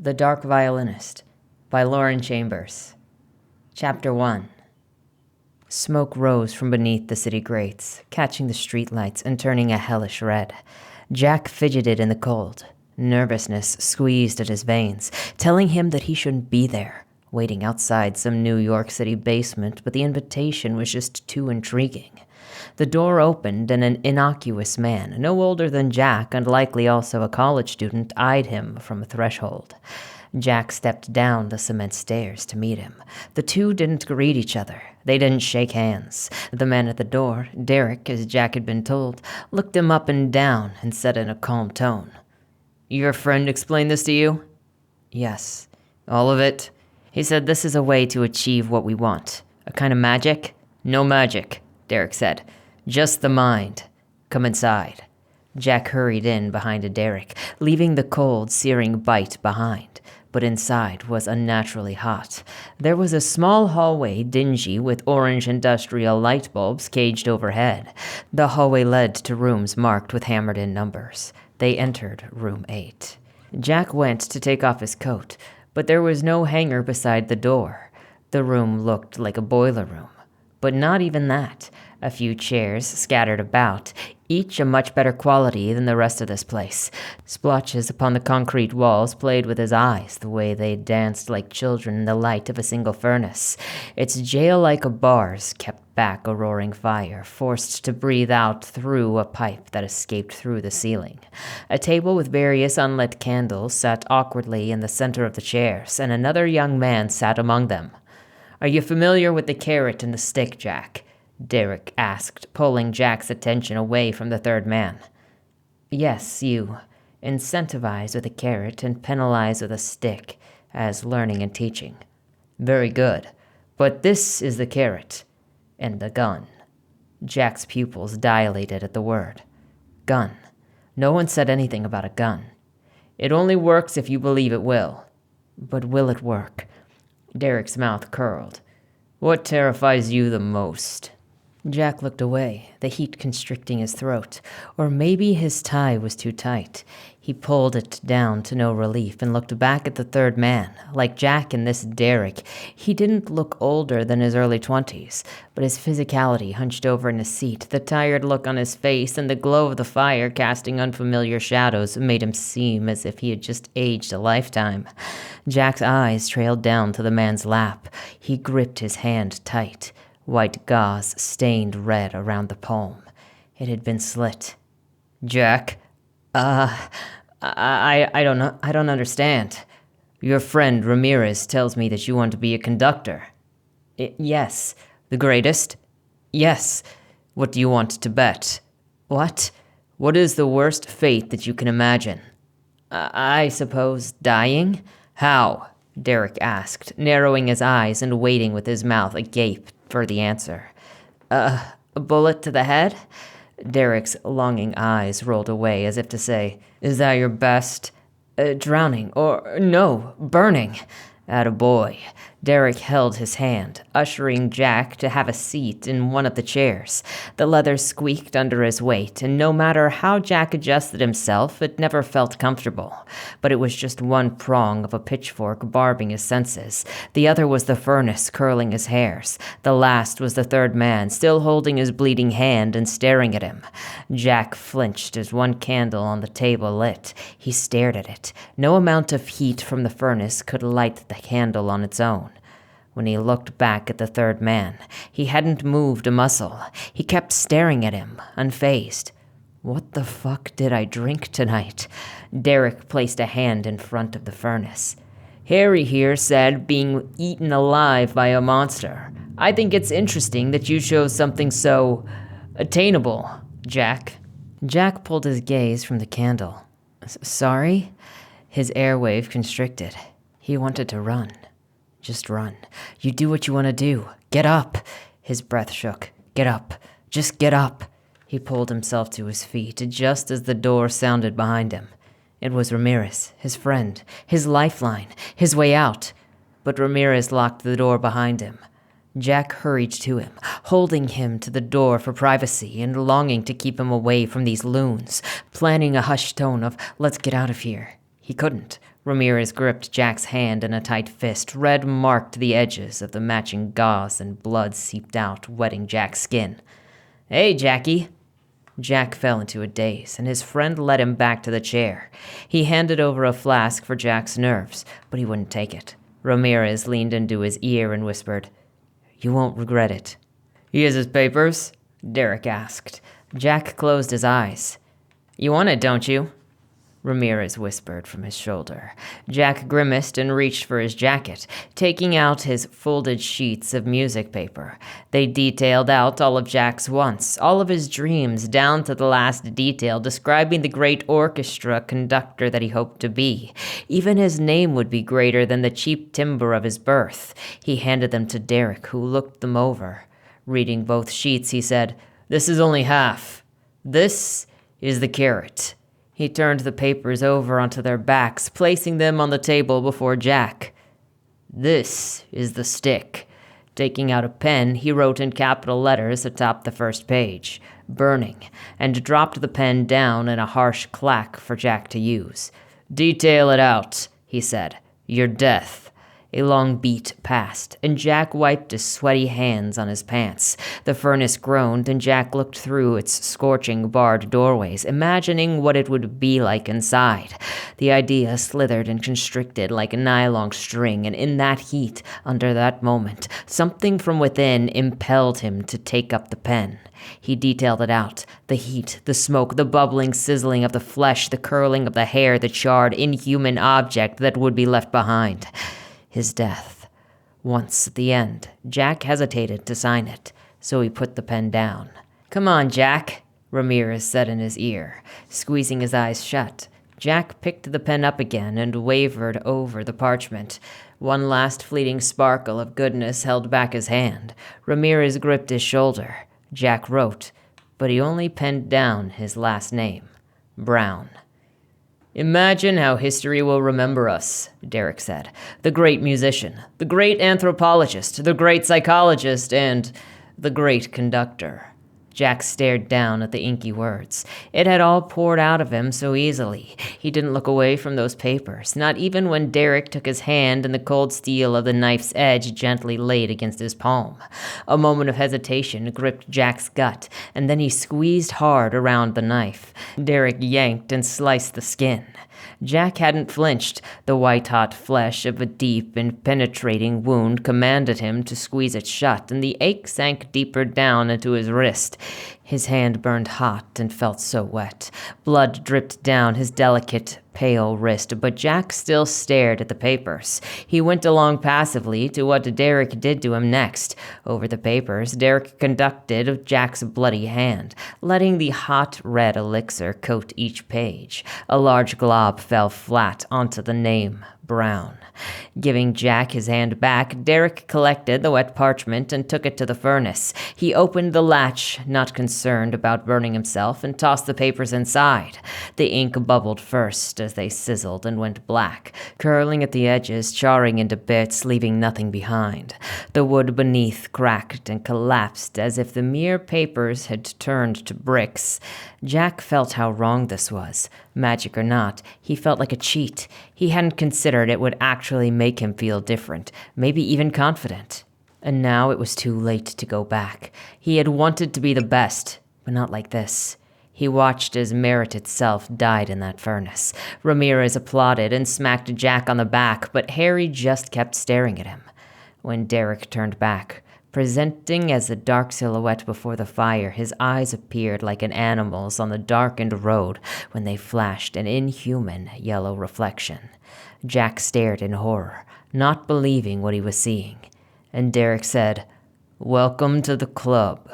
The Dark Violinist by Lauren Chambers. Chapter 1. Smoke rose from beneath the city grates, catching the streetlights and turning a hellish red. Jack fidgeted in the cold. Nervousness squeezed at his veins, telling him that he shouldn't be there, waiting outside some New York City basement, but the invitation was just too intriguing. The door opened and an innocuous man, no older than Jack and likely also a college student, eyed him from a threshold. Jack stepped down the cement stairs to meet him. The two didn't greet each other. They didn't shake hands. The man at the door, Derek, as Jack had been told, looked him up and down and said in a calm tone, "Your friend explained this to you?" "Yes." "All of it?" He said, "This is a way to achieve what we want. A kind of magic?" "No magic," Derek said. "Just the mind. Come inside." Jack hurried in behind Derek, leaving the cold, searing bite behind. But inside was unnaturally hot. There was a small hallway, dingy, with orange industrial light bulbs caged overhead. The hallway led to rooms marked with hammered-in numbers. They entered room 8. Jack went to take off his coat, but there was no hanger beside the door. The room looked like a boiler room. But not even that. A few chairs scattered about, each a much better quality than the rest of this place. Splotches upon the concrete walls played with his eyes the way they danced like children in the light of a single furnace. Its jail-like bars kept back a roaring fire, forced to breathe out through a pipe that escaped through the ceiling. A table with various unlit candles sat awkwardly in the center of the chairs, and another young man sat among them. "Are you familiar with the carrot and the stick, Jack?" Derek asked, pulling Jack's attention away from the third man. "Yes, you. Incentivize with a carrot and penalize with a stick, as learning and teaching." "Very good. But this is the carrot. And the gun." Jack's pupils dilated at the word. Gun. No one said anything about a gun. "It only works if you believe it will." "But will it work?" Derek's mouth curled. "What terrifies you the most?" Jack looked away, the heat constricting his throat. Or maybe his tie was too tight. He pulled it down to no relief and looked back at the third man. Like Jack and this Derek, he didn't look older than his early 20s, but his physicality hunched over in his seat, the tired look on his face, and the glow of the fire casting unfamiliar shadows made him seem as if he had just aged a lifetime. Jack's eyes trailed down to the man's lap. He gripped his hand tight. White gauze stained red around the palm. It had been slit. "Jack? I don't know. I don't understand. Your friend Ramirez tells me that you want to be a conductor." Yes." "The greatest?" "Yes." "What do you want to bet?" "What?" "What is the worst fate that you can imagine?" I suppose dying." "How?" Derek asked, narrowing his eyes and waiting with his mouth agape for the answer. A bullet to the head?" Derek's longing eyes rolled away as if to say, "Is that your best?" Drowning, or no, burning." "Attaboy." Derek held his hand, ushering Jack to have a seat in one of the chairs. The leather squeaked under his weight, and no matter how Jack adjusted himself, it never felt comfortable. But it was just one prong of a pitchfork barbing his senses. The other was the furnace curling his hairs. The last was the third man, still holding his bleeding hand and staring at him. Jack flinched as one candle on the table lit. He stared at it. No amount of heat from the furnace could light the candle on its own. When he looked back at the third man, he hadn't moved a muscle. He kept staring at him, unfazed. What the fuck did I drink tonight? Derek placed a hand in front of the furnace. "Harry here said being eaten alive by a monster. I think it's interesting that you chose something so attainable, Jack." Jack pulled his gaze from the candle. "Sorry?" His airwave constricted. He wanted to run. Just run. You do what you want to do. Get up. His breath shook. Get up. Just get up. He pulled himself to his feet just as the door sounded behind him. It was Ramirez, his friend, his lifeline, his way out. But Ramirez locked the door behind him. Jack hurried to him, holding him to the door for privacy and longing to keep him away from these loons, planning a hushed tone of, "Let's get out of here." He couldn't. Ramirez gripped Jack's hand in a tight fist. Red marked the edges of the matching gauze, and blood seeped out, wetting Jack's skin. "Hey, Jackie." Jack fell into a daze, and his friend led him back to the chair. He handed over a flask for Jack's nerves, but he wouldn't take it. Ramirez leaned into his ear and whispered, "You won't regret it." "He has his papers?" Derek asked. Jack closed his eyes. "You want it, don't you?" Ramirez whispered from his shoulder. Jack grimaced and reached for his jacket, taking out his folded sheets of music paper. They detailed out all of Jack's wants, all of his dreams, down to the last detail, describing the great orchestra conductor that he hoped to be. Even his name would be greater than the cheap timber of his birth. He handed them to Derek, who looked them over. Reading both sheets, he said, "This is only half. This is the carrot." He turned the papers over onto their backs, placing them on the table before Jack. "This is the stick." Taking out a pen, he wrote in capital letters atop the first page, "Burning," and dropped the pen down in a harsh clack for Jack to use. "Detail it out," he said. "Your death." A long beat passed, and Jack wiped his sweaty hands on his pants. The furnace groaned, and Jack looked through its scorching barred doorways, imagining what it would be like inside. The idea slithered and constricted like a nylon string, and in that heat, under that moment, something from within impelled him to take up the pen. He detailed it out. The heat, the smoke, the bubbling sizzling of the flesh, the curling of the hair, the charred, inhuman object that would be left behind. His death. Once at the end, Jack hesitated to sign it, so he put the pen down. "Come on, Jack," Ramirez said in his ear, squeezing his eyes shut. Jack picked the pen up again and wavered over the parchment. One last fleeting sparkle of goodness held back his hand. Ramirez gripped his shoulder. Jack wrote, but he only penned down his last name, Brown. "Imagine how history will remember us," Derek said. "The great musician, the great anthropologist, the great psychologist, and the great conductor." Jack stared down at the inky words. It had all poured out of him so easily. He didn't look away from those papers, not even when Derek took his hand and the cold steel of the knife's edge gently laid against his palm. A moment of hesitation gripped Jack's gut, and then he squeezed hard around the knife. Derek yanked and sliced the skin. Jack hadn't flinched. The white-hot flesh of a deep and penetrating wound commanded him to squeeze it shut, and the ache sank deeper down into his wrist. His hand burned hot and felt so wet. Blood dripped down his delicate, pale wrist, but Jack still stared at the papers. He went along passively to what Derek did to him next. Over the papers, Derek conducted Jack's bloody hand, letting the hot red elixir coat each page. A large glob fell flat onto the name, Brown. Giving Jack his hand back, Derek collected the wet parchment and took it to the furnace. He opened the latch, not concerned about burning himself, and tossed the papers inside. The ink bubbled first as they sizzled and went black, curling at the edges, charring into bits, leaving nothing behind. The wood beneath cracked and collapsed as if the mere papers had turned to bricks. Jack felt how wrong this was. Magic or not, he felt like a cheat. He hadn't considered it would actually make him feel different, maybe even confident. And now it was too late to go back. He had wanted to be the best, but not like this. He watched as merit itself died in that furnace. Ramirez applauded and smacked Jack on the back, but Harry just kept staring at him. When Derek turned back, presenting as a dark silhouette before the fire, his eyes appeared like an animal's on the darkened road when they flashed an inhuman yellow reflection. Jack stared in horror, not believing what he was seeing. And Derek said, "Welcome to the club."